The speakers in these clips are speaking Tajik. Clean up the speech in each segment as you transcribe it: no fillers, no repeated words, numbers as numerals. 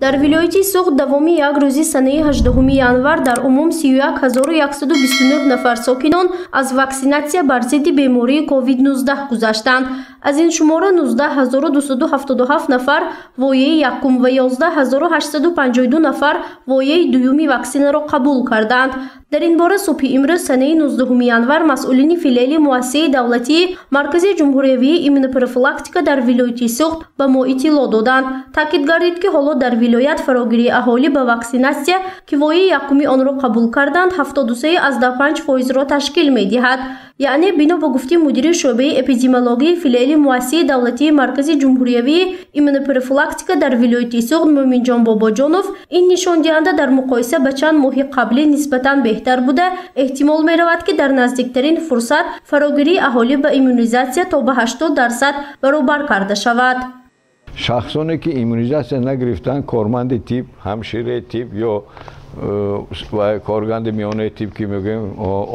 дар вилояти Суғд давоми як рӯзи санаи 18 январ дар умум 31129 нафар сокинон аз ваксинатсия бар зидди бемории COVID-19 гузаштанд. аз ин шумора 19277 нафар вояи якум ва 11852 нафар вояи дуюми ваксинаро қабул карданд. дар ин бора субҳи имрӯз санаи 19 январ масъулини филиали муассисаи давлатии маркази ҷумҳуриявии иммунопрофилактика дар вилояти Суғд ба мо иттилоъ доданд. таъкид гардид ки ҳоло дар вилоят фарогирии аҳолӣ ба ваксинатсия ки вояи якуми онро қабул карданд 73.5% ташкил медиҳад. яъне бино ба гуфти мудири шӯъбаи эпидемиологии филиали муассисаи давлатии маркази ҷумҳуриявии иммунопрофилактика дар вилояти Суғд Муъминҷон Бобоҷонов ин нишондиҳанда дар муқоиса ба чанд моҳи қаблӣ нисбатан беҳтар буда эҳтимол меравад ки дар наздиктарин фурсат фарогирии аҳолӣ ба иммунизатсия то ба 80% баробар карда шавад. шахсоне ки иммунизатсия нагирифтанд корманди тиб, ҳамшираи тиб ё корганди миёнаи тиб ки мегӯем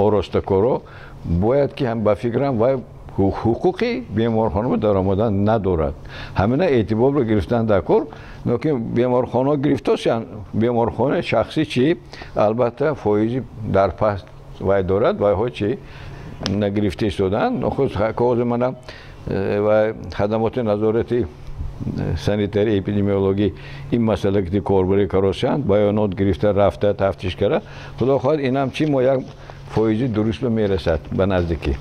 оростакоро бояд ки ба фикрам вай ҳуқуқи беморхона даромадан надорад. ҳамина эътиборро гирифтан дар кор, лекин беморхона гирифтошанд. беморхона шахсӣ чӣ албатта фоизи дар паст вай дорад, вайҳо чӣ нагирифта истоданд. нохуд коғози мана ва хадамоти назорати санитари эпидемиологӣ ин масъала ки корбари карошанд баёнот гирифта рафта тафтиш карда худо хоҳад инам чӣ мо як фоизи дурустро мерасад ба наздикӣ.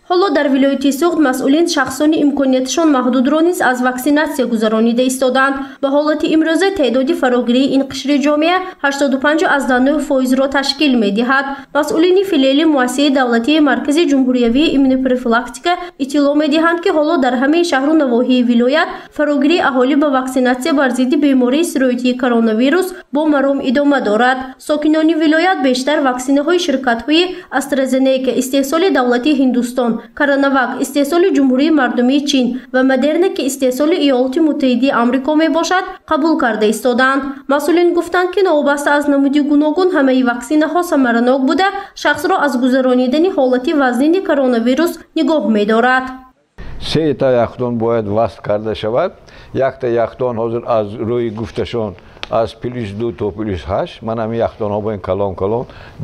ҳоло дар вилояти Суғд масъулин шахсони имконияташон маҳдудро низ аз ваксинатсия гузаронида истоданд. ба ҳолати имрӯза теъдоди фарогирии ин қишри ҷомеа 85.9%-ро ташкил медиҳад. масъулини филиали муассисаи давлатии маркази ҷумҳуриявии иммунопрофилактика иттилоъ медиҳанд ки ҳоло дар ҳамаи шаҳру навоҳии вилоят фарогирии аҳолӣ ба ваксинатсия бар зидди бемории сироятии коронавирус бо маром идома дорад. сокинони вилоят бештар ваксинаҳои ширкатҳои AstraZeneca истеҳсоли давлати Ҳиндустон, Коронавак истеҳсоли ҷумҳурии мардумии Чин ва Модерна ки истеҳсоли Иёлоти Муттаҳидаи Амрико мебошад қабул карда истоданд. масъулин гуфтанд ки новобаста аз намуди гуногун ҳамаи ваксинаҳо самаранок буда шахсро аз гузаронидани ҳолати вазнини коронавирус нигоҳ медорад. 3 та яхдон бояд васл карда шавад. якта яхдон ҳозир аз рӯи гуфташон аз +2 то +8 ман ҳамин яхдонҳо боин калон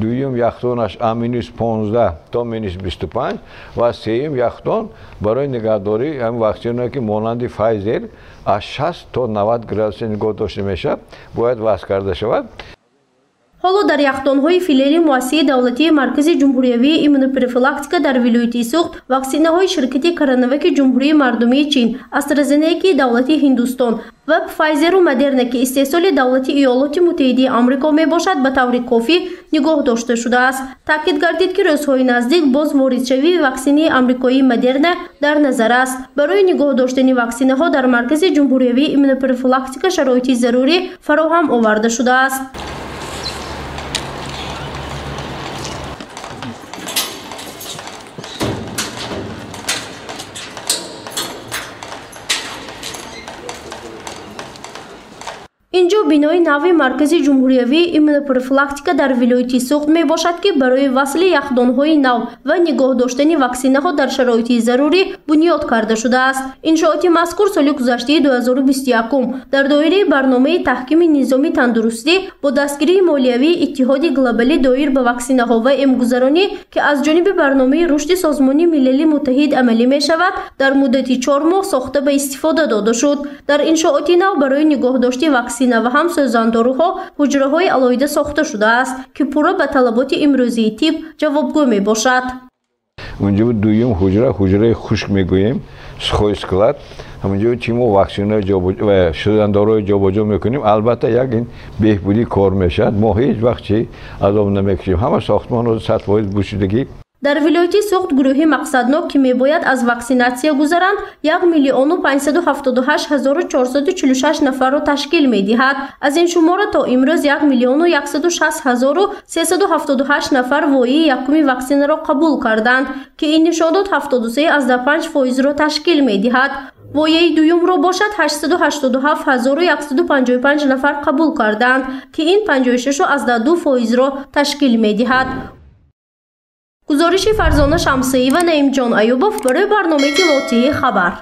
дуюм яхдонаш -15 то -25 ва сеюм яхдон барои нигаҳдорӣ ҳамин ваксинаҳое ки монанди Pfizer аз 60 то 90 градуси нигоҳ дошта мешавад бояд васл карда шавад. ҳоло дар яхдонҳои филиали муассисаи давлатии маркази ҷумҳуриявии иммунопрофилактика дар вилояти Суғд ваксинаҳои ширкати Коронаваки ҷумҳурии мардумии Чин, AstraZeneca давлати Ҳиндустон ва Pfizer Модерна ки истеҳсоли давлати Иёлоти Муттаҳидаи Амрико мебошад ба таври кофӣ нигоҳ дошта шудааст. таъкид гардид ки рӯзҳои наздик боз воридшавии ваксинаи амрикоии Модерна дар назар аст. барои нигоҳ доштани ваксинаҳо дар маркази ҷумҳуриявии иммунопрофилактика шароити зарурӣ фароҳам оварда шудааст. инҷо бинои нави маркази ҷумҳуриявии иммунопрофилактика дар вилояти Суғд мебошад ки барои васли яхдонҳои нав ва нигоҳ доштани ваксинаҳо дар шароити зарурӣ бунёд карда шудааст. иншооти мазкур соли гузаштаи 2021 дар доираи барномаи таҳкими низоми тандурустӣ бо дастгирии молиявии иттиҳоди глобалӣ доир ба ваксинаҳо ва эмгузаронӣ ки аз ҷониби барномаи рушди Созмони Милали Муттаҳид амалӣ мешавад дар муддати 4 моҳ сохта ба истифода дода шуд. дар иншооти нав барои нигоҳдошти ваксина ва ҳам сӯзандоруҳо ҳуҷраҳои алоҳида сохта шудааст ки пурра ба талаботи имрӯзии тиб ҷавобгӯ мебошад. унҷо дуюм ҳуҷраи хушк мегӯем сухой склад ҳамунҷо ки мо ваксинаҳои ва сӯзандорҳои ҷобоҷо мекунем албатта як ин беҳбудӣ кор мешавад. мо ҳеҷ вақт чӣ азоб намекашем. ҳама сохтмонҳо 100% бушудагӣ. дар вилояти Суғд гурӯҳи мақсаднок ки мебояд аз ваксинатсия гузаранд 1,557,446 нафарро ташкил медиҳад. аз ин шумора то имрӯз 1,160,378 нафар вояи якуми ваксинаро қабул карданд ки ин нишондод 73.5%-ро ташкил медиҳад. вояи дуюмро бошад 887,155 нафар қабул карданд ки ин 56.2%-ро ташкил медиҳад. гузориши Фарзона Шамсиева, Наимҷон Аюбов барои барномаи Иттилоотии Хабар.